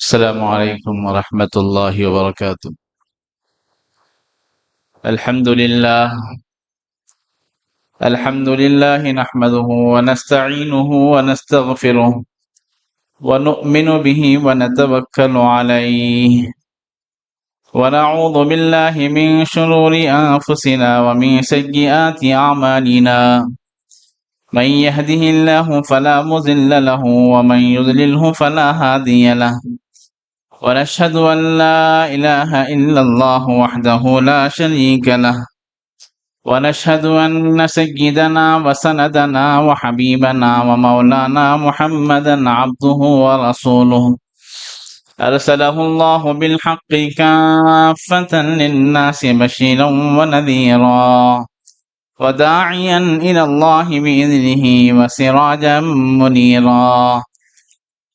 السلام علیکم ورحمۃ اللہ وبرکاتہ۔ الحمد للہ نحمده ونستعینه ونستغفره ونؤمن به ونتوکل علیہ ونعوذ باللہ من شرور انفسنا ومن سیئات اعمالنا من يهده الله فلا مضل له ومن يضلله فلا هادي له ونشهد أن لا إله إلا الله وحده لا شريك له ونشهد أن سيدنا وسندنا وحبيبنا ومولانا محمدا عبده ورسوله أرسله الله بالحق كافة للناس بشيرا ونذيرا وداعيا إلى الله بإذنه وسراجا منيرا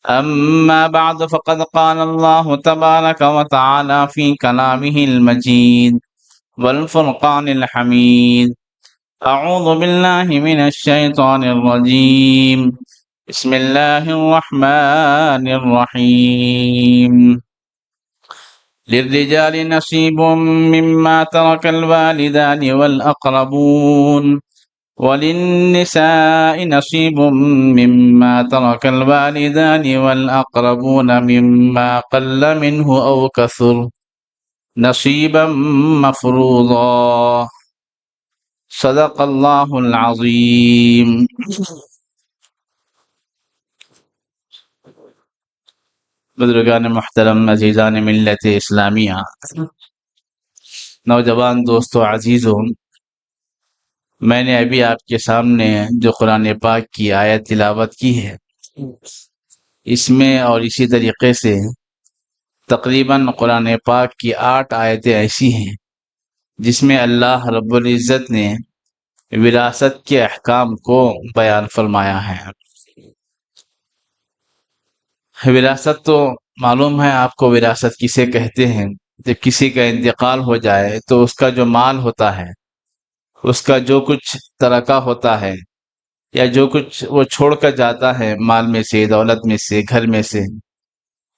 أما بعد فقد قال الله تبارك وتعالى في كلامه المجيد والفرقان الحميد أعوذ بالله من الشيطان الرجيم بسم الله الرحمن الرحيم للرجال نصيب مما ترك الوالدان والأقربون وللنساء نصيب مما ترك الوالدان والأقربون مما قل منه أو كثر نصيبا مفروضا صدق الله العظيم۔ بزرگان محترم، عزیزان ملت اسلامیہ، نوجوان دوستو عزیزوں، میں نے ابھی آپ کے سامنے جو قرآن پاک کی آیت تلاوت کی ہے، اس میں اور اسی طریقے سے تقریباً قرآن پاک کی 8 آیتیں ایسی ہیں جس میں اللہ رب العزت نے وراثت کے احکام کو بیان فرمایا ہے۔ وراثت تو معلوم ہے آپ کو، وراثت کسے کہتے ہیں؟ جب کسی کا انتقال ہو جائے تو اس کا جو مال ہوتا ہے، اس کا جو کچھ ترکہ ہوتا ہے، یا جو کچھ وہ چھوڑ کر جاتا ہے مال میں سے، دولت میں سے، گھر میں سے،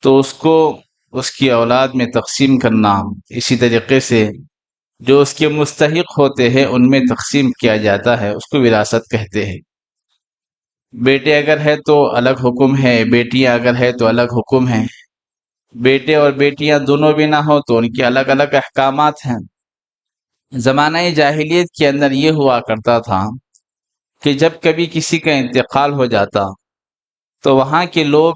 تو اس کو اس کی اولاد میں تقسیم کرنا، اسی طریقے سے جو اس کے مستحق ہوتے ہیں ان میں تقسیم کیا جاتا ہے، اس کو وراثت کہتے ہیں۔ بیٹے اگر ہے تو الگ حکم ہے، بیٹیاں اگر ہے تو الگ حکم ہے۔ بیٹے اور بیٹیاں دونوں بھی نہ ہو تو ان کے الگ الگ احکامات ہیں۔ زمانہ جاہلیت کے اندر یہ ہوا کرتا تھا کہ جب کبھی کسی کا انتقال ہو جاتا تو وہاں کے لوگ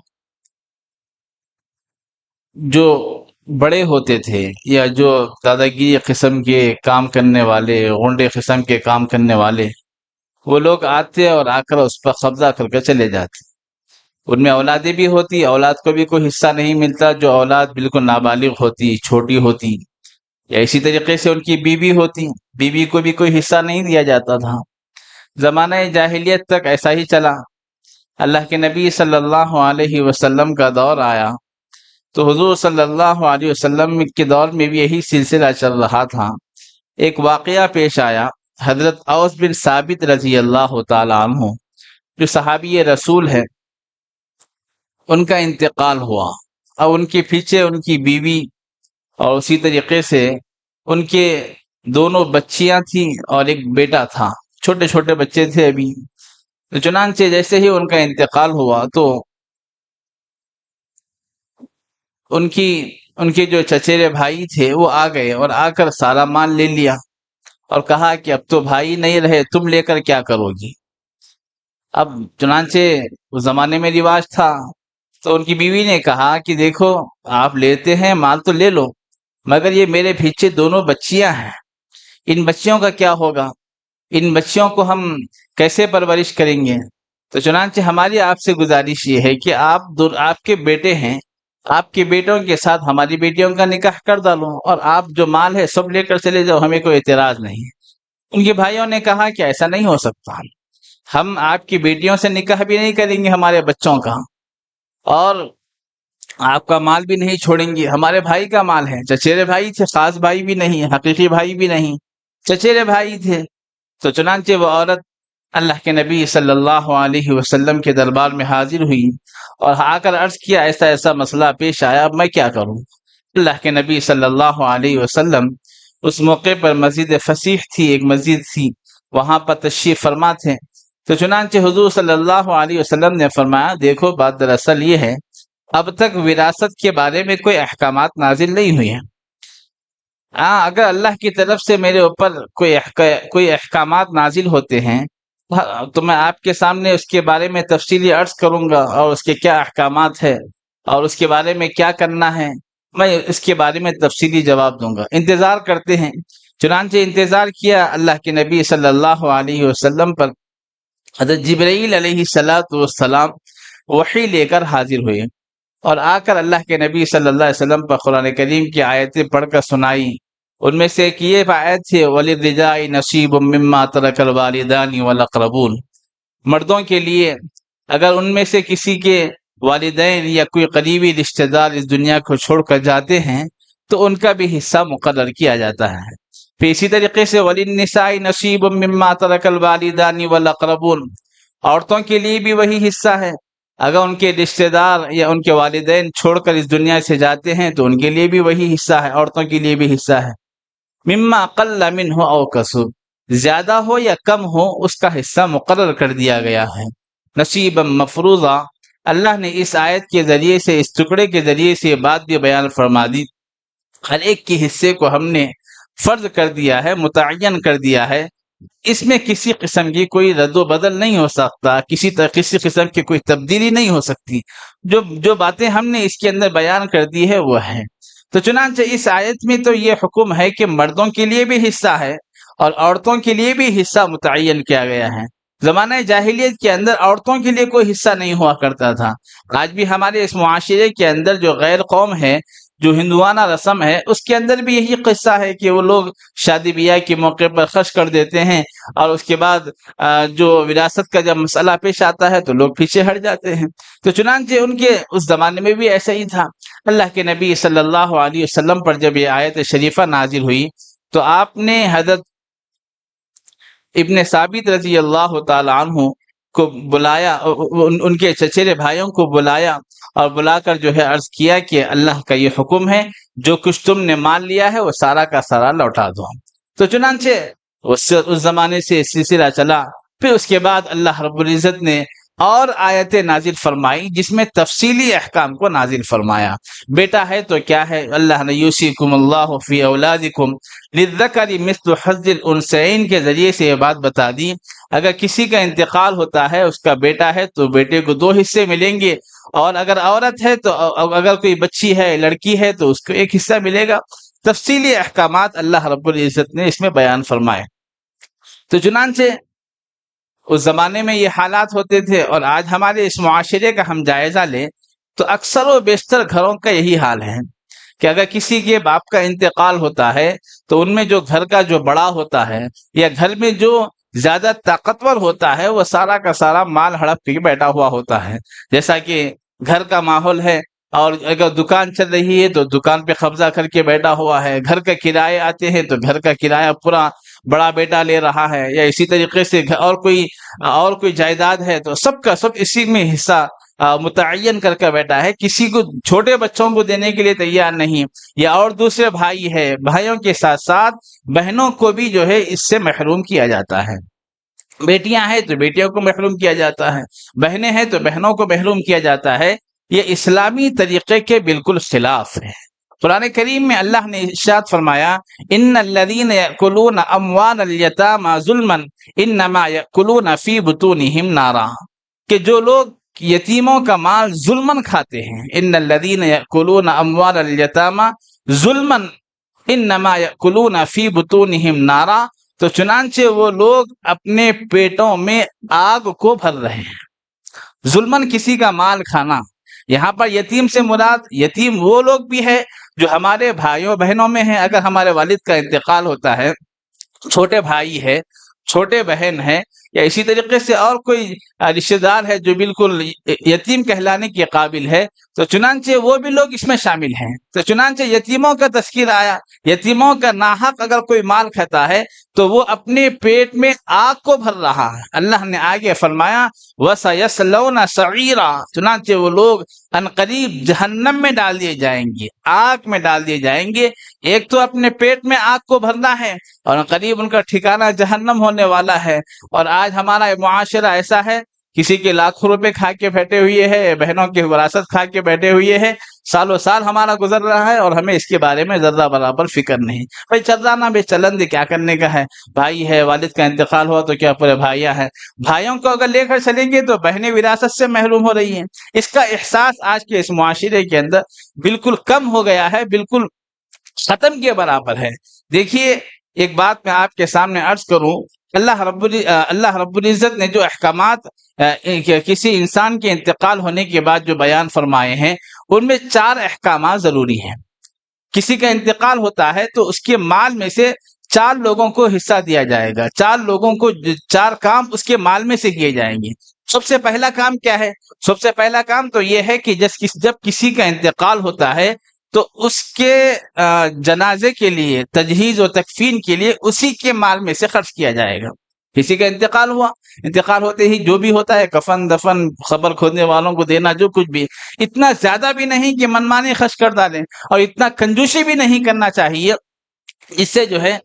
جو بڑے ہوتے تھے یا جو داداگیری قسم کے کام کرنے والے، غنڈے قسم کے کام کرنے والے، وہ لوگ آتے اور آ کر اس پر قبضہ کر کے چلے جاتے۔ ان میں اولادیں بھی ہوتی، اولاد کو بھی کوئی حصہ نہیں ملتا، جو اولاد بالکل نابالغ ہوتی، چھوٹی ہوتی، یا اسی طریقے سے ان کی بیوی ہوتی، بیوی کو بھی کوئی حصہ نہیں دیا جاتا تھا۔ زمانہ جاہلیت تک ایسا ہی چلا۔ اللہ کے نبی صلی اللہ علیہ وسلم کا دور آیا تو حضور صلی اللہ علیہ وسلم کے دور میں بھی یہی سلسلہ چل رہا تھا۔ ایک واقعہ پیش آیا، حضرت اوس بن ثابت رضی اللہ تعالی عنہ جو صحابی رسول ہے، ان کا انتقال ہوا، اور ان کے پیچھے ان کی بیوی اور اسی طریقے سے ان کے دونوں بچیاں تھیں اور ایک بیٹا تھا، چھوٹے چھوٹے بچے تھے ابھی۔ تو چنانچہ جیسے ہی ان کا انتقال ہوا تو ان کے جو چچیرے بھائی تھے وہ آ گئے اور آ کر سارا مال لے لیا اور کہا کہ اب تو بھائی نہیں رہے، تم لے کر کیا کرو گی؟ اب چنانچہ اس زمانے میں رواج تھا، تو ان کی بیوی نے کہا کہ دیکھو آپ لیتے ہیں مال تو لے لو، مگر یہ میرے پیچھے دونوں بچیاں ہیں، ان بچیوں کا کیا ہوگا؟ ان بچیوں کو ہم کیسے پرورش کریں گے؟ تو چنانچہ ہماری آپ سے گزارش یہ ہے کہ آپ کے بیٹے ہیں، آپ کے بیٹوں کے ساتھ ہماری بیٹیوں کا نکاح کر ڈالو، اور آپ جو مال ہے سب لے کر چلے جاؤ، ہمیں کوئی اعتراض نہیں ہے۔ ان کے بھائیوں نے کہا کہ ایسا نہیں ہو سکتا، ہم آپ کی بیٹیوں سے نکاح بھی نہیں کریں گے ہمارے بچوں کا، اور آپ کا مال بھی نہیں چھوڑیں گے، ہمارے بھائی کا مال ہے۔ چچیرے بھائی تھے، خاص بھائی بھی نہیں، حقیقی بھائی بھی نہیں، چچیرے بھائی تھے۔ تو چنانچہ وہ عورت اللہ کے نبی صلی اللہ علیہ وسلم کے دربار میں حاضر ہوئی اور آ کر عرض کیا ایسا ایسا مسئلہ پیش آیا، اب میں کیا کروں؟ اللہ کے نبی صلی اللہ علیہ وسلم اس موقع پر مسجد فصیح تھی، ایک مسجد تھی، وہاں پر تشریف فرما تھے۔ تو چنانچہ حضور صلی اللہ علیہ وسلم نے فرمایا دیکھو بات دراصل یہ ہے، اب تک وراثت کے بارے میں کوئی احکامات نازل نہیں ہوئے ہیں۔ اگر اللہ کی طرف سے میرے اوپر کوئی احکامات نازل ہوتے ہیں تو میں آپ کے سامنے اس کے بارے میں تفصیلی عرض کروں گا، اور اس کے کیا احکامات ہیں اور اس کے بارے میں کیا کرنا ہے، میں اس کے بارے میں تفصیلی جواب دوں گا۔ انتظار کرتے ہیں۔ چنانچہ انتظار کیا، اللہ کے نبی صلی اللہ علیہ وسلم پر حضرت جبرائیل علیہ السلام وحی لے کر حاضر ہوئے اور آ کر اللہ کے نبی صلی اللہ علیہ وسلم پر قرآن کریم کی آیتیں پڑھ کر سنائی۔ ان میں سے ایک یہ آیت تھی وَلِلرِّجَالِ نَصِیبٌ مِّمَّا تَرَكَ الْوَالِدَانِ وَالْأَقْرَبُونَ، مردوں کے لیے اگر ان میں سے کسی کے والدین یا کوئی قریبی رشتہ دار اس دنیا کو چھوڑ کر جاتے ہیں تو ان کا بھی حصہ مقرر کیا جاتا ہے۔ پھر اسی طریقے سے وَلِلنِّسَاءِ نَصِیبٌ مِّمَّا تَرَكَ الْوَالِدَانِ وَالْأَقْرَبُونَ، عورتوں کے لیے بھی وہی حصہ ہے۔ اگر ان کے رشتہ دار یا ان کے والدین چھوڑ کر اس دنیا سے جاتے ہیں تو ان کے لیے بھی وہی حصہ ہے، عورتوں کے لیے بھی حصہ ہے۔ مما قل منہ او کسر، زیادہ ہو یا کم ہو اس کا حصہ مقرر کر دیا گیا ہے۔ نصیبا مفروضہ، اللہ نے اس آیت کے ذریعے سے، اس ٹکڑے کے ذریعے سے یہ بات بھی بیان فرما دی، ہر ایک کے حصے کو ہم نے فرض کر دیا ہے، متعین کر دیا ہے۔ اس میں کسی قسم کی کوئی رد و بدل نہیں ہو سکتا، کسی قسم کی کوئی تبدیلی نہیں ہو سکتی۔ جو باتیں ہم نے اس کے اندر بیان کر دی ہے وہ ہے۔ تو چنانچہ اس آیت میں تو یہ حکم ہے کہ مردوں کے لیے بھی حصہ ہے اور عورتوں کے لیے بھی حصہ متعین کیا گیا ہے۔ زمانہ جاہلیت کے اندر عورتوں کے لیے کوئی حصہ نہیں ہوا کرتا تھا۔ آج بھی ہمارے اس معاشرے کے اندر جو غیر قوم ہے، جو ہندوانہ رسم ہے، اس کے اندر بھی یہی قصہ ہے کہ وہ لوگ شادی بیاہ کے موقع پر خرچ کر دیتے ہیں اور اس کے بعد جو وراثت کا جب مسئلہ پیش آتا ہے تو لوگ پیچھے ہٹ جاتے ہیں۔ تو چنانچہ ان کے اس زمانے میں بھی ایسا ہی تھا۔ اللہ کے نبی صلی اللہ علیہ وسلم پر جب یہ آیت شریفہ نازل ہوئی تو آپ نے حضرت ابن ثابت رضی اللہ تعالی عنہ کو بلایا، ان کے چچیرے بھائیوں کو بلایا اور بلا کر جو ہے عرض کیا کہ اللہ کا یہ حکم ہے، جو کچھ تم نے مان لیا ہے وہ سارا کا سارا لوٹا دو۔ تو چنانچہ اس زمانے سے سلسلہ چلا۔ پھر اس کے بعد اللہ رب العزت نے اور آیتیں نازل فرمائی جس میں تفصیلی احکام کو نازل فرمایا۔ بیٹا ہے تو کیا ہے، اللہ نے یوصیکم اللہ فی اولادکم للذکر مثل حظ الانثیین کے ذریعے سے یہ بات بتا دی، اگر کسی کا انتقال ہوتا ہے، اس کا بیٹا ہے تو بیٹے کو 2 حصے ملیں گے، اور اگر عورت ہے تو اگر کوئی بچی ہے، لڑکی ہے تو اس کو 1 حصہ ملے گا۔ تفصیلی احکامات اللہ رب العزت نے اس میں بیان فرمائے۔ تو چنانچہ اس زمانے میں یہ حالات ہوتے تھے، اور آج ہمارے اس معاشرے کا ہم جائزہ لیں تو اکثر و بیشتر گھروں کا یہی حال ہے کہ اگر کسی کے باپ کا انتقال ہوتا ہے تو ان میں جو گھر کا جو بڑا ہوتا ہے یا گھر میں جو زیادہ طاقتور ہوتا ہے وہ سارا کا سارا مال ہڑپ کے بیٹھا ہوا ہوتا ہے۔ جیسا کہ گھر کا ماحول ہے، اور اگر دکان چل رہی ہے تو دکان پہ قبضہ کر کے بیٹھا ہوا ہے، گھر کا کرایہ آتے ہیں تو گھر کا کرایہ پورا بڑا بیٹا لے رہا ہے، یا اسی طریقے سے اور کوئی جائیداد ہے تو سب کا سب اسی میں حصہ متعین کر کے بیٹھا ہے، کسی کو چھوٹے بچوں کو دینے کے لیے تیار نہیں، یا اور دوسرے بھائی ہے، بھائیوں کے ساتھ ساتھ بہنوں کو بھی جو ہے اس سے محروم کیا جاتا ہے۔ بیٹیاں ہیں تو بیٹیوں کو محروم کیا جاتا ہے، بہنیں ہیں تو بہنوں کو محروم کیا جاتا ہے۔ یہ اسلامی طریقے کے بالکل خلاف ہے۔ قرآن کریم میں اللہ نے ارشاد فرمایا ان الذین یأکلون اموال الیتامی ظلما انما یأکلون فی بطونہم نارا، کہ جو لوگ یتیموں کا مال ظلمن کھاتے ہیں، ان الذین یأکلون اموال الیتامی ظلما انما یأکلون فی بطونہم نارا، تو چنانچہ وہ لوگ اپنے پیٹوں میں آگ کو بھر رہے ہیں۔ ظلمن کسی کا مال کھانا، یہاں پر یتیم سے مراد یتیم وہ لوگ بھی ہے جو ہمارے بھائیوں بہنوں میں ہیں۔ اگر ہمارے والد کا انتقال ہوتا ہے، چھوٹے بھائی ہے چھوٹے بہن ہے یا اسی طریقے سے اور کوئی رشتہ دار ہے جو بالکل یتیم کہلانے کے قابل ہے، تو چنانچہ وہ بھی لوگ اس میں شامل ہیں۔ تو چنانچہ یتیموں کا تذکیر آیا۔ یتیموں کا ناحق اگر کوئی مال کھاتا ہے تو وہ اپنے پیٹ میں آگ کو بھر رہا ہے۔ اللہ نے آگے فرمایا وَسَيَصْلَوْنَ سَعِيرًا، چنانچہ وہ لوگ عنقریب جہنم میں ڈال دیے جائیں گے، آگ میں ڈال دیے جائیں گے۔ ایک تو اپنے پیٹ میں آگ کو بھرنا ہے، اور عنقریب ان کا ٹھکانہ جہنم ہونے والا ہے۔ اور آج ہمارا معاشرہ ایسا ہے، کسی کے لاکھوں روپے کھا کے بیٹھے ہوئے ہے، بہنوں کی وراثت کھا کے بیٹھے ہوئے ہے، سالوں سال ہمارا گزر رہا ہے اور ہمیں اس کے بارے میں ذرہ برابر فکر نہیں۔ بھائی چل رہا نا، بے چلن دے، کیا کرنے کا ہے؟ بھائی ہے، والد کا انتقال ہوا تو کیا پورے بھائیاں ہیں؟ بھائیوں کو اگر لے کر چلیں گے تو بہنیں وراثت سے محروم ہو رہی ہیں۔ اس کا احساس آج کے اس معاشرے کے اندر بالکل کم ہو گیا ہے، بالکل ختم کے برابر ہے۔ دیکھیے، ایک بات میں آپ کے سامنے عرض کروں، اللہ رب العزت نے جو احکامات کسی انسان کے انتقال ہونے کے بعد جو بیان فرمائے ہیں، ان میں 4 احکامات ضروری ہیں۔ کسی کا انتقال ہوتا ہے تو اس کے مال میں سے 4 لوگوں کو حصہ دیا جائے گا، 4 لوگوں کو 4 کام اس کے مال میں سے کیے جائیں گے۔ سب سے پہلا کام کیا ہے؟ سب سے پہلا کام تو یہ ہے کہ جب کسی کا انتقال ہوتا ہے تو اس کے جنازے کے لیے، تجہیز و تکفین کے لیے اسی کے مال میں سے خرچ کیا جائے گا۔ کسی کا انتقال ہوا، انتقال ہوتے ہی جو بھی ہوتا ہے، کفن دفن، قبر کھودنے والوں کو دینا، جو کچھ بھی، اتنا زیادہ بھی نہیں کہ منمانی خرچ کر ڈالیں، اور اتنا کنجوسی بھی نہیں کرنا چاہیے اس سے جو ہے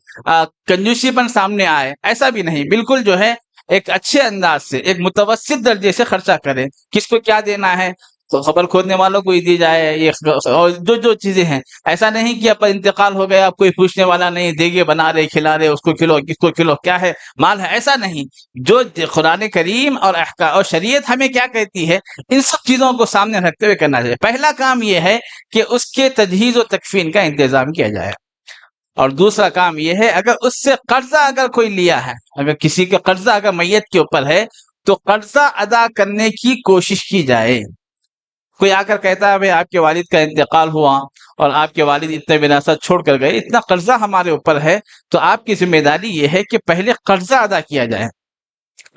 کنجوسی پن سامنے آئے، ایسا بھی نہیں، بالکل جو ہے ایک اچھے انداز سے، ایک متوسط درجے سے خرچہ کریں۔ کس کو کیا دینا ہے تو خبر کھودنے والوں کو ہی دی جائے، یہ اور جو چیزیں ہیں، ایسا نہیں کہ اب انتقال ہو گیا، اب کوئی پوچھنے والا نہیں، دیگے بنا رہے کھلا رہے، اس کو کھلو، کس کو کھلو، کیا ہے مال ہے، ایسا نہیں۔ جو قرآن کریم اور شریعت ہمیں کیا کہتی ہے، ان سب چیزوں کو سامنے رکھتے ہوئے کرنا چاہیے۔ پہلا کام یہ ہے کہ اس کے تجہیز و تکفین کا انتظام کیا جائے، اور دوسرا کام یہ ہے اگر اس سے قرضہ اگر کوئی لیا ہے، اگر کسی کا قرضہ اگر میت کے اوپر ہے تو قرضہ ادا کرنے کی کوشش کی جائے۔ کوئی آ کر کہتا ہے بھئی آپ کے والد کا انتقال ہوا اور آپ کے والد اتنے وراثت چھوڑ کر گئے، اتنا قرضہ ہمارے اوپر ہے، تو آپ کی ذمہ داری یہ ہے کہ پہلے قرضہ ادا کیا جائے۔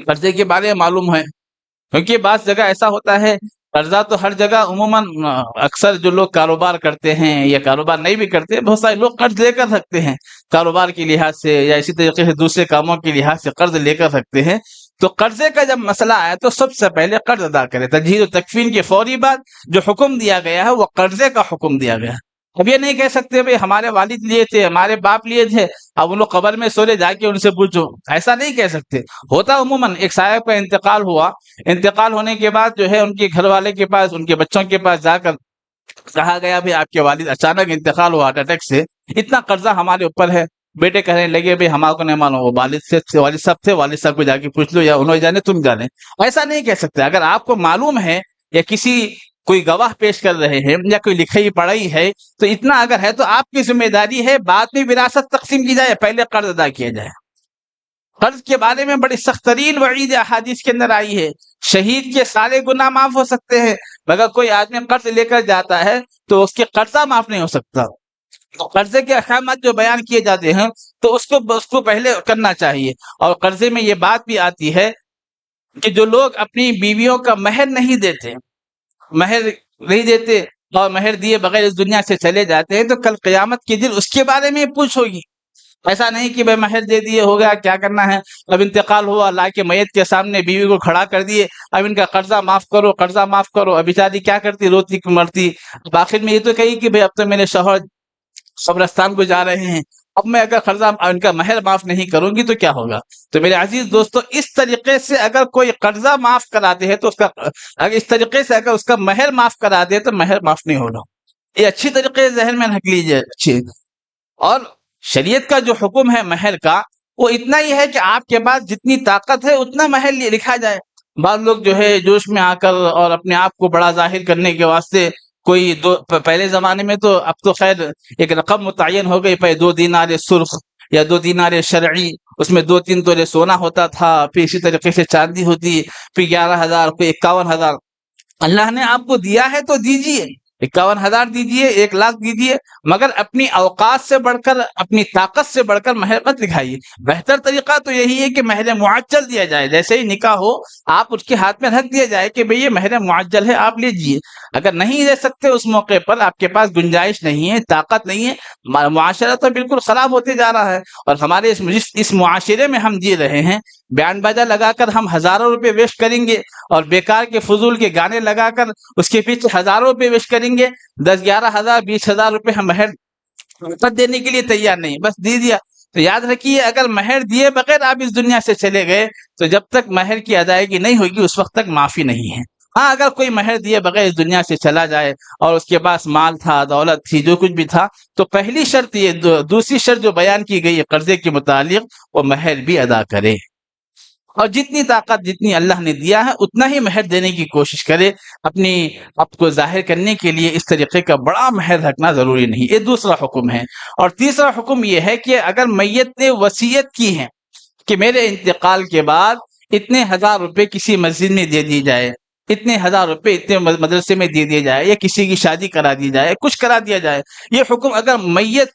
قرضے کے بارے میں معلوم ہے، کیونکہ بعض جگہ ایسا ہوتا ہے، قرضہ تو ہر جگہ عموماً اکثر جو لوگ کاروبار کرتے ہیں یا کاروبار نہیں بھی کرتے، بہت سارے لوگ قرض لے کر رکھتے ہیں، کاروبار کے لحاظ سے یا اسی طریقے سے دوسرے کاموں کے لحاظ سے قرض لے کر رکھتے ہیں۔ تو قرضے کا جب مسئلہ آیا تو سب سے پہلے قرض ادا کرے۔ تجہیز و تکفین کے فوری بعد جو حکم دیا گیا ہے وہ قرضے کا حکم دیا گیا ہے۔ اب یہ نہیں کہہ سکتے بھئی ہمارے والد لیے تھے، ہمارے باپ لیے تھے، اب ان لوگ قبر میں سولے، جا کے ان سے پوچھو، ایسا نہیں کہہ سکتے۔ ہوتا عموماً ایک صاحب کا انتقال ہوا، انتقال ہونے کے بعد جو ہے ان کے گھر والے کے پاس، ان کے بچوں کے پاس جا کر کہا گیا بھی آپ کے والد اچانک انتقال ہوا ہارٹ اٹیک سے، اتنا قرضہ ہمارے اوپر ہے۔ بیٹے کہنے لگے بھئی ہمارے کو نہیں معلوم، وہ والد صاحب تھے، والد صاحب کو جا کے پوچھ لو، یا انہوں جانے تم جانے۔ ایسا نہیں کہہ سکتے۔ اگر آپ کو معلوم ہے یا کوئی گواہ پیش کر رہے ہیں یا کوئی لکھائی پڑھائی ہے تو اتنا اگر ہے تو آپ کی ذمہ داری ہے بعد میں وراثت تقسیم کی جائے، پہلے قرض ادا کیا جائے۔ قرض کے بارے میں بڑی سخت ترین وعید احادیث کے اندر آئی ہے، شہید کے سارے گناہ معاف ہو سکتے ہیں مگر کوئی آدمی قرض لے کر جاتا ہے تو اس کے قرضہ معاف نہیں ہو سکتا۔ قرضے کے احکامات جو بیان کیے جاتے ہیں تو اس کو پہلے کرنا چاہیے۔ اور قرضے میں یہ بات بھی آتی ہے کہ جو لوگ اپنی بیویوں کا مہر نہیں دیتے اور مہر دیے بغیر اس دنیا سے چلے جاتے ہیں تو کل قیامت کے دن اس کے بارے میں پوچھ ہوگی۔ ایسا نہیں کہ بھائی مہر دے دیے ہو گیا، کیا کرنا ہے، اب انتقال ہوا، لا کے میت کے سامنے بیوی کو کھڑا کر دیے، اب ان کا قرضہ معاف کرو، قرضہ معاف کرو۔ اب بیچاری کیا کرتی، روتی مرتی، اب آخر میں یہ تو کہی کہ بھائی اب تو میرے شوہر قبرستان کو جا رہے ہیں، اب میں اگر قرضہ ان کا مہر معاف نہیں کروں گی تو کیا ہوگا۔ تو میرے عزیز دوستو، اس طریقے سے اگر کوئی قرضہ معاف کرا دے ہے تو اس طریقے سے اگر اس کا مہر معاف کرا دے تو مہر معاف نہیں ہوگا۔ یہ اچھی طریقے سے ذہن میں رکھ لیجیے۔ اور شریعت کا جو حکم ہے مہر کا، وہ اتنا ہی ہے کہ آپ کے پاس جتنی طاقت ہے اتنا مہر لکھا جائے۔ بعض لوگ جو ہے جوش میں آ کر اور اپنے آپ کو بڑا ظاہر کرنے کے واسطے پہلے زمانے میں تو، اب تو خیر ایک رقم متعین ہو گئی، پہلے 2 دینار سرخ یا 2 دینار شرعی، اس میں 2-3 تولے سونا ہوتا تھا، پھر اسی طریقے سے چاندی ہوتی، پھر 11,000، کوئی 51,000۔ اللہ نے آپ کو دیا ہے تو دیجیے، 51,000 دیجئے، 1,00,000 دیجئے، مگر اپنی اوقات سے بڑھ کر، اپنی طاقت سے بڑھ کر مہر مت دکھائیے۔ بہتر طریقہ تو یہی ہے کہ مہر معجل دیا جائے، جیسے ہی نکاح ہو آپ اس کے ہاتھ میں رکھ دیا جائے کہ بھئی یہ مہر معجل ہے، آپ لیجئے۔ اگر نہیں دے سکتے اس موقع پر، آپ کے پاس گنجائش نہیں ہے، طاقت نہیں ہے، معاشرہ تو بالکل خراب ہوتے جا رہا ہے۔ اور ہمارے اس معاشرے میں ہم جی رہے ہیں، بیان باجا لگا کر ہم ہزاروں روپے ویسٹ کریں گے، اور بیکار کے فضول کے گانے لگا کر اس کے پیچھے ہزاروں روپے ویسٹ کریں گے، 10,000 11,000 20,000 روپے ہم مہر دینے کے لیے تیار نہیں، بس دے دیا۔ تو یاد رکھیے، اگر مہر دیے بغیر آپ اس دنیا سے چلے گئے تو جب تک مہر کی ادائیگی نہیں ہوگی اس وقت تک معافی نہیں ہے۔ ہاں، اگر کوئی مہر دیے بغیر اس دنیا سے چلا جائے اور اس کے پاس مال تھا، دولت تھی، جو کچھ بھی تھا، تو پہلی شرط یہ، دوسری شرط جو بیان کی گئی ہے قرضے کے متعلق، وہ مہر بھی ادا کرے، اور جتنی طاقت، جتنی اللہ نے دیا ہے اتنا ہی مہر دینے کی کوشش کرے۔ اپنی آپ کو ظاہر کرنے کے لیے اس طریقے کا بڑا مہر رکھنا ضروری نہیں۔ یہ دوسرا حکم ہے۔ اور تیسرا حکم یہ ہے کہ اگر میت نے وصیت کی ہے کہ میرے انتقال کے بعد اتنے ہزار روپے کسی مسجد میں دے دی جائے، اتنے ہزار روپے اتنے مدرسے میں دے دیے جائے، یا کسی کی شادی کرا دی جائے، کچھ کرا دیا جائے، یہ حکم اگر میت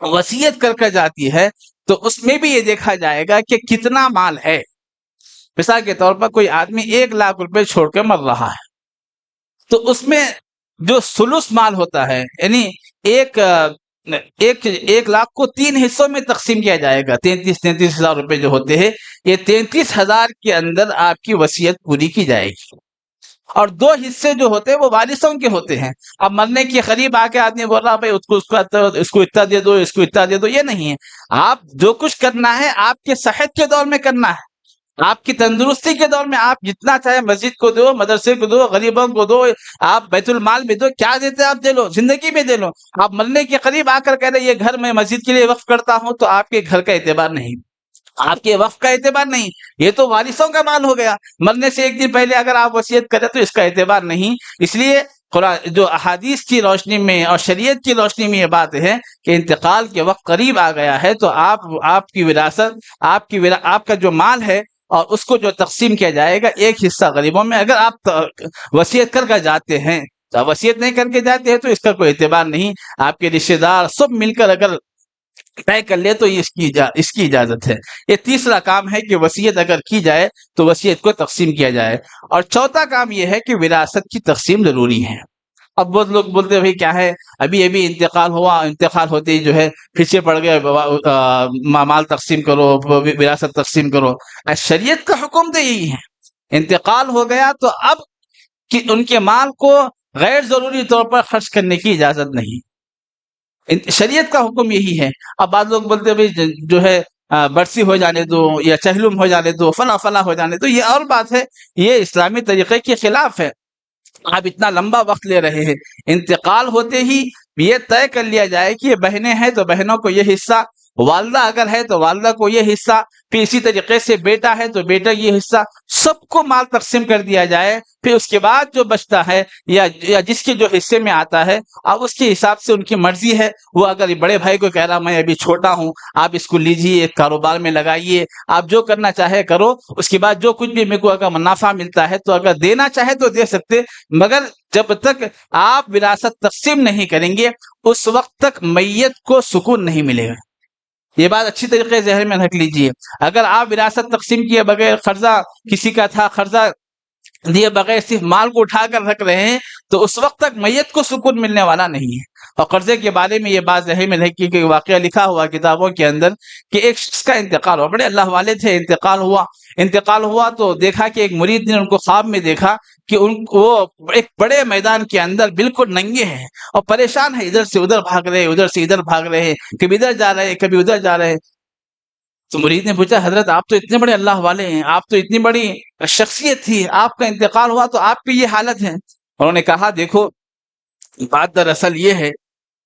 وصیت کر کے جاتی ہے تو اس میں بھی یہ دیکھا جائے گا کہ کتنا مال ہے۔ مثال کے طور پر کوئی آدمی 1,00,000 روپے چھوڑ کے مر رہا ہے، تو اس میں جو ثلث مال ہوتا ہے، یعنی ایک 1,00,000 کو 3 حصوں میں تقسیم کیا جائے گا، 33,000 روپے جو ہوتے ہیں، یہ 33,000 کے اندر آپ کی وصیت پوری کی جائے گی۔ اور 2 حصے جو ہوتے ہیں وہ وارثوں کے ہوتے ہیں۔ اب مرنے کے قریب آ کے آدمی بول رہا بھائی اس کو اتنا دے دو، اس کو اتنا دے دو، یہ نہیں ہے۔ آپ جو کچھ کرنا ہے آپ کے صحت کے دور میں کرنا ہے، آپ کی تندرستی کے دور میں آپ جتنا چاہے مسجد کو دو، مدرسے کو دو، غریبوں کو دو، آپ بیت المال میں دو، کیا دیتے آپ دے لو، زندگی میں دے لو۔ آپ مرنے کے قریب آ کر کہہ رہے یہ گھر میں مسجد کے لیے وقف کرتا ہوں، تو آپ کے گھر کا اعتبار نہیں، آپ کے وقف کا اعتبار نہیں، یہ تو وارثوں کا مال ہو گیا۔ مرنے سے ایک دن پہلے اگر آپ وصیت کریں تو اس کا اعتبار نہیں۔ اس لیے قرآن جو احادیث کی روشنی میں اور شریعت کی روشنی میں یہ بات ہے کہ انتقال کے وقت قریب آ گیا ہے تو آپ کی وراثت، آپ کا جو مال ہے اور اس کو جو تقسیم کیا جائے گا، ایک حصہ غریبوں میں۔ اگر آپ وصیت کر کے جاتے ہیں، تو وصیت نہیں کر کے جاتے ہیں تو اس کا کوئی اعتبار نہیں۔ آپ کے رشتہ دار سب مل کر اگر طے کر لے تو یہ اس کی اجازت ہے۔ یہ تیسرا کام ہے کہ وصیت اگر کی جائے تو وصیت کو تقسیم کیا جائے۔ اور چوتھا کام یہ ہے کہ وراثت کی تقسیم ضروری ہے۔ اب بہت لوگ بولتے ہیں بھائی کیا ہے، ابھی انتقال ہوا، انتقال ہوتے ہی جو ہے پیچھے پڑ گئے، مال تقسیم کرو، وراثت تقسیم کرو۔ شریعت کا حکم تو یہی ہے، انتقال ہو گیا تو اب کہ ان کے مال کو غیر ضروری طور پر خرچ کرنے کی اجازت نہیں۔ شریعت کا حکم یہی ہے۔ اب بعض لوگ بولتے ہیں بھائی جو ہے برسی ہو جانے دو، یا چہلم ہو جانے دو، فلاں فلاں ہو جانے دو، یہ اور بات ہے، یہ اسلامی طریقے کے خلاف ہے۔ آپ اتنا لمبا وقت لے رہے ہیں، انتقال ہوتے ہی یہ طے کر لیا جائے کہ یہ بہنیں ہیں تو بہنوں کو یہ حصہ، والدہ اگر ہے تو والدہ کو یہ حصہ، پھر اسی طریقے سے بیٹا ہے تو بیٹا یہ حصہ، سب کو مال تقسیم کر دیا جائے۔ پھر اس کے بعد جو بچتا ہے یا جس کے جو حصے میں آتا ہے، اب اس کے حساب سے ان کی مرضی ہے، وہ اگر بڑے بھائی کو کہہ رہا میں ابھی چھوٹا ہوں، آپ اس کو لیجیے، ایک کاروبار میں لگائیے، آپ جو کرنا چاہے کرو، اس کے بعد جو کچھ بھی میرے کو اگر منافع ملتا ہے تو اگر دینا چاہے تو دے سکتے، مگر جب تک آپ وراثت تقسیم نہیں کریں گے اس وقت تک میت کو سکون نہیں ملے گا۔ یہ بات اچھی طریقے سے ذہن میں رکھ لیجئے۔ اگر آپ وراثت تقسیم کیے بغیر، قرضہ کسی کا تھا، قرضہ دیے بغیر صرف مال کو اٹھا کر رکھ رہے ہیں، تو اس وقت تک میت کو سکون ملنے والا نہیں ہے۔ اور قرضے کے بارے میں یہ بات ذہن میں رکھیے کہ واقعہ لکھا ہوا کتابوں کے اندر کہ ایک شخص کا انتقال ہوا، بڑے اللہ والے تھے، انتقال ہوا تو دیکھا کہ ایک مرید نے ان کو خواب میں دیکھا کہ وہ ایک بڑے میدان کے اندر بالکل ننگے ہیں اور پریشان ہے، ادھر سے ادھر بھاگ رہے، ادھر سے ادھر بھاگ رہے ہیں، کبھی ادھر جا رہے ہیں، کبھی ادھر جا رہے ہیں۔ تو مرید نے پوچھا حضرت آپ تو اتنے بڑے اللہ والے ہیں، آپ تو اتنی بڑی شخصیت تھی، آپ کا انتقال ہوا تو آپ کی یہ حالت ہے؟ انہوں نے کہا دیکھو بات دراصل یہ ہے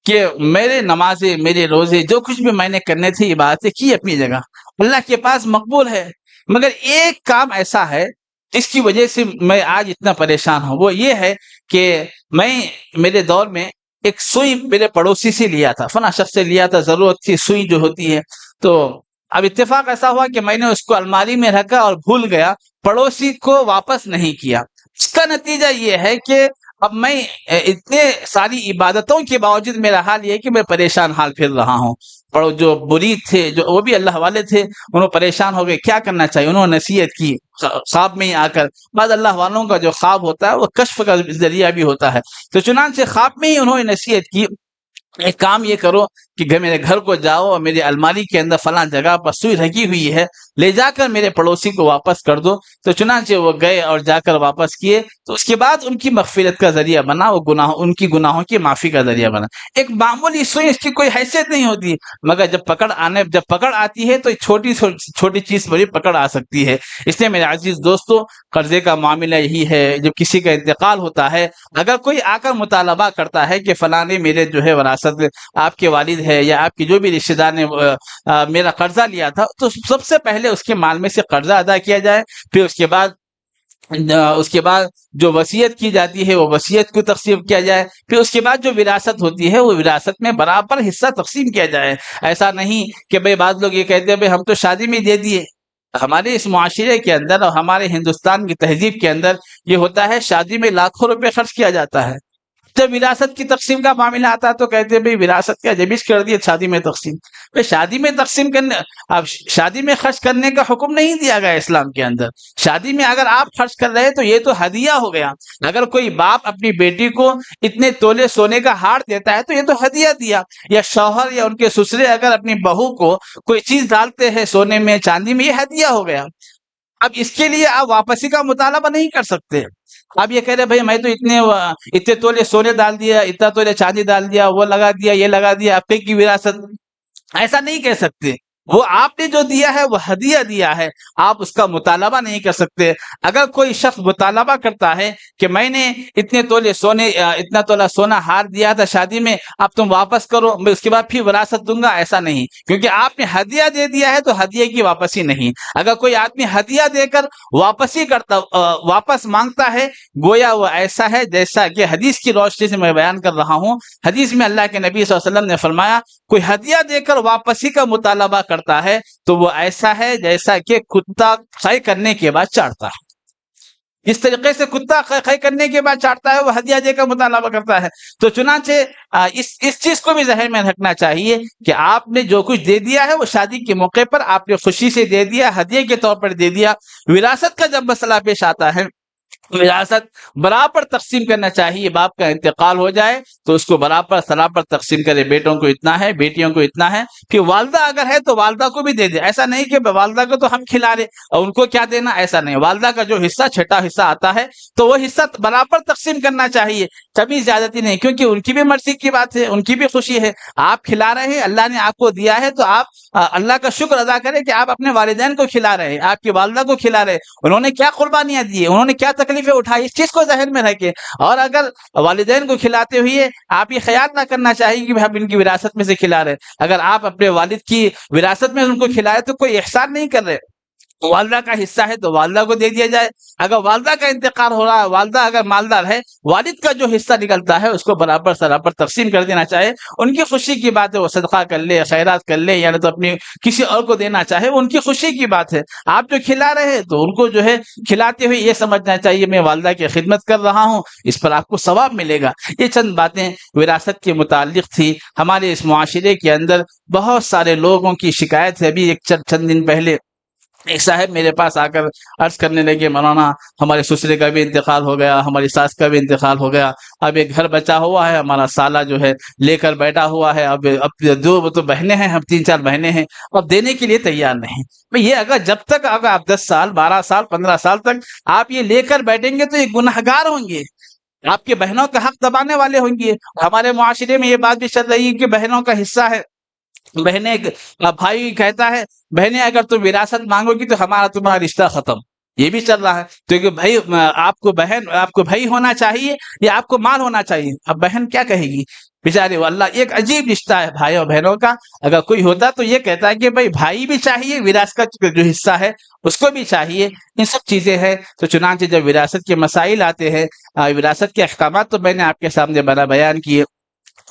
کہ میرے نمازیں، میرے روزے، جو کچھ بھی میں نے کرنے تھے عبادتیں کی اپنی جگہ، اللہ کے پاس مقبول ہے، مگر ایک کام ایسا ہے جس کی وجہ سے میں آج اتنا پریشان ہوں، وہ یہ ہے کہ میرے دور میں ایک سوئی میرے پڑوسی سے لیا تھا، فلاں شخص سے لیا تھا، ضرورت تھی سوئی جو ہوتی ہے، تو اب اتفاق ایسا ہوا کہ میں نے اس کو الماری میں رکھا اور بھول گیا، پڑوسی کو واپس نہیں کیا۔ اس کا نتیجہ یہ ہے کہ اب میں اتنے ساری عبادتوں کے باوجود میرا حال یہ ہے کہ میں پریشان حال پھر رہا ہوں. اور جو مرید تھے جو وہ بھی اللہ والے تھے، انہوں پریشان ہو گئے، کیا کرنا چاہیے؟ انہوں نے نصیحت کی خواب میں ہی آ کر. بعض اللہ والوں کا جو خواب ہوتا ہے وہ کشف کا ذریعہ بھی ہوتا ہے، تو چنانچہ خواب میں ہی انہوں نے نصیحت کی، ایک کام یہ کرو کہ میرے گھر کو جاؤ اور میری الماری کے اندر فلاں جگہ پر سوئی رکھی ہوئی ہے، لے جا کر میرے پڑوسی کو واپس کر دو. تو چنانچہ وہ گئے اور جا کر واپس کیے، تو اس کے بعد ان کی مغفرت کا ذریعہ بنا، وہ ان کی گناہوں کی معافی کا ذریعہ بنا. ایک معمولی سوئی، اس کی کوئی حیثیت نہیں ہوتی، مگر جب پکڑ آتی ہے تو چھوٹی چیز بڑی پکڑ آ سکتی ہے. اس لیے میرے عزیز دوستو، قرضے کا معاملہ یہی ہے. جب کسی کا انتقال ہوتا ہے، اگر کوئی آ کر مطالبہ کرتا ہے کہ فلاں نے میرے جو ہے وراثت، آپ کے والد ہے یا آپ کے جو بھی رشتہ دار نے میرا قرضہ لیا تھا، تو سب سے پہلے اس کے مال میں سے قرضہ ادا کیا جائے. پھر اس کے بعد جو وصیت کی جاتی ہے وہ وصیت کو تقسیم کیا جائے. پھر اس کے بعد جو وراثت ہوتی ہے وہ وراثت میں برابر حصہ تقسیم کیا جائے. ایسا نہیں کہ بھئی بعض لوگ یہ کہتے ہیں بھئی ہم تو شادی میں دے دیے. ہمارے اس معاشرے کے اندر اور ہمارے ہندوستان کی تہذیب کے اندر یہ ہوتا ہے، شادی میں لاکھوں روپے خرچ کیا جاتا ہے. جب وراثت کی تقسیم کا معاملہ آتا ہے تو کہتے ہیں بھئی وراثت کا جبیش کر دیے شادی میں تقسیم. بھئی شادی میں تقسیم کرنے، اب شادی میں خرچ کرنے کا حکم نہیں دیا گیا اسلام کے اندر. شادی میں اگر آپ خرچ کر رہے تو یہ تو ہدیہ ہو گیا. اگر کوئی باپ اپنی بیٹی کو اتنے تولے سونے کا ہار دیتا ہے تو یہ تو ہدیہ دیا. یا شوہر یا ان کے سسرے اگر اپنی بہو کو کوئی چیز ڈالتے ہیں سونے میں چاندی میں، یہ ہدیہ ہو گیا. اب اس کے لیے آپ واپسی کا مطالبہ نہیں کر سکتے. آپ یہ کہہ رہے بھائی میں تو اتنے تولے سونے ڈال دیا، اتنا تولے چاندی ڈال دیا، وہ لگا دیا، یہ لگا دیا، آپ کی وراثت. ایسا نہیں کہہ سکتے. وہ آپ نے جو دیا ہے وہ ہدیہ دیا ہے، آپ اس کا مطالبہ نہیں کر سکتے. اگر کوئی شخص مطالبہ کرتا ہے کہ میں نے اتنا تولہ سونا ہار دیا تھا شادی میں، اب تم واپس کرو، میں اس کے بعد پھر وراثت دوں گا، ایسا نہیں، کیونکہ آپ نے ہدیہ دے دیا ہے تو ہدیے کی واپسی نہیں. اگر کوئی آدمی ہدیہ دے کر واپس مانگتا ہے، گویا وہ ایسا ہے جیسا کہ حدیث کی روشنی سے میں بیان کر رہا ہوں. حدیث میں اللہ کے نبی صلی اللہ علیہ وسلم نے فرمایا، کوئی ہدیہ دے کر واپسی کا مطالبہ کرتا ہے تو وہ ایسا ہے جیسا کہ کتا خے کرنے کے بعد چاٹتا ہے. اس طریقے سے کتا خے کرنے کے بعد چاٹتا ہے، وہ ہدیہ دے کر مطالبہ کرتا ہے. تو چنانچہ اس چیز کو بھی ذہن میں رکھنا چاہیے کہ آپ نے جو کچھ دے دیا ہے وہ شادی کے موقع پر آپ نے خوشی سے دے دیا، ہدیے کے طور پر دے دیا. وراثت کا جب مسئلہ پیش آتا ہے، وراثت برابر تقسیم کرنا چاہیے. باپ کا انتقال ہو جائے تو اس کو برابر تقسیم کرے، بیٹوں کو اتنا ہے، بیٹیوں کو اتنا ہے. پھر والدہ اگر ہے تو والدہ کو بھی دے دے. ایسا نہیں کہ والدہ کو تو ہم کھلا رہے اور ان کو کیا دینا، ایسا نہیں. والدہ کا جو حصہ چھٹا حصہ آتا ہے تو وہ حصہ برابر تقسیم کرنا چاہیے، کبھی زیادتی نہیں، کیونکہ ان کی بھی مرضی کی بات ہے، ان کی بھی خوشی ہے. آپ کھلا رہے ہیں، اللہ نے آپ کو دیا ہے، تو آپ اللہ کا شکر ادا کریں کہ آپ اپنے والدین کو کھلا رہے ہیں، آپ کی والدہ کو کھلا رہے. انہوں نے کیا قربانیاں دی، انہوں نے کیا تکلیفیں اٹھائی، اس چیز کو ذہن میں رکھیں. اور اگر والدین کو کھلاتے ہوئے آپ یہ خیال نہ کرنا چاہیے کہ ہم ان کی وراثت میں سے کھلا رہے. اگر آپ اپنے والد کی وراثت میں ان کو کھلائے تو کوئی احسان نہیں کر رہے. والدہ کا حصہ ہے تو والدہ کو دے دیا جائے. اگر والدہ کا انتقال ہو رہا ہے، والدہ اگر مالدار ہے، والد کا جو حصہ نکلتا ہے اس کو برابر تقسیم کر دینا چاہے. ان کی خوشی کی بات ہے، وہ صدقہ کر لے، خیرات کر لے، یعنی تو اپنی کسی اور کو دینا چاہے، وہ ان کی خوشی کی بات ہے. آپ جو کھلا رہے ہیں تو ان کو جو ہے کھلاتے ہوئے یہ سمجھنا چاہیے میں والدہ کی خدمت کر رہا ہوں، اس پر آپ کو ثواب ملے گا. یہ چند باتیں وراثت کے متعلق تھی. ہمارے اس معاشرے کے اندر بہت سارے لوگوں کی شکایت ہے. ابھی چند دن پہلے ایک صاحب میرے پاس آ کر عرض کرنے لگے، مولانا ہمارے سسرے کا بھی انتقال ہو گیا، ہماری ساس کا بھی انتقال ہو گیا، اب ایک گھر بچا ہوا ہے، ہمارا سالہ جو ہے لے کر بیٹھا ہوا ہے، اب دو تو بہنیں ہیں، ہم 3-4 بہنیں ہیں، اب دینے کے لیے تیار نہیں. یہ اگر جب تک اگر آپ 10 سال 12 سال 15 سال تک آپ یہ لے کر بیٹھیں گے تو یہ گنہگار ہوں گے، آپ کے بہنوں کا حق دبانے والے ہوں گے. ہمارے معاشرے میں یہ بات بھی چل رہی ہے کہ بہنوں کا حصہ ہے. بھائی کہتا ہے بہنیں اگر تم وراثت مانگو گی تو ہمارا تمہارا رشتہ ختم. یہ بھی چل رہا ہے. تو بھائی آپ کو بھائی ہونا چاہیے یا آپ کو مال ہونا چاہیے؟ اب بہن کیا کہے گی بیچارے، واللہ ایک عجیب رشتہ ہے بھائی اور بہنوں کا. اگر کوئی ہوتا تو یہ کہتا ہے کہ بھائی بھائی بھی چاہیے، وراثت کا جو حصہ ہے اس کو بھی چاہیے. یہ سب چیزیں ہیں. تو چنانچہ جب وراثت کے مسائل آتے ہیں، وراثت کے احکامات تو میں نے آپ کے سامنے بیان کیے.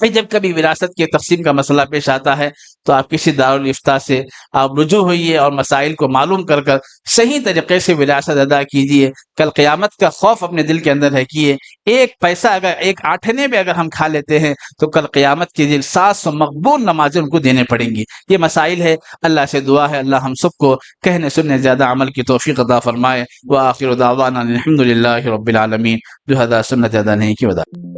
پھر جب کبھی وراثت کی تقسیم کا مسئلہ پیش آتا ہے تو آپ کسی دارالفتہ سے آپ رجوع ہوئیے اور مسائل کو معلوم کر کر صحیح طریقے سے وراثت ادا کیجیے. کل قیامت کا خوف اپنے دل کے اندر رکھیے. ایک پیسہ اگر ایک آٹھنے میں اگر ہم کھا لیتے ہیں تو کل قیامت کے دن 700 مقبول نمازیں ان کو دینے پڑیں گی. یہ مسائل ہے. اللہ سے دعا ہے اللہ ہم سب کو کہنے سننے زیادہ عمل کی توفیق عطا فرمائے. وآخر دعوانا الحمد للہ رب العالمین. جو ہدا سنت ادا نہیں کی ودا.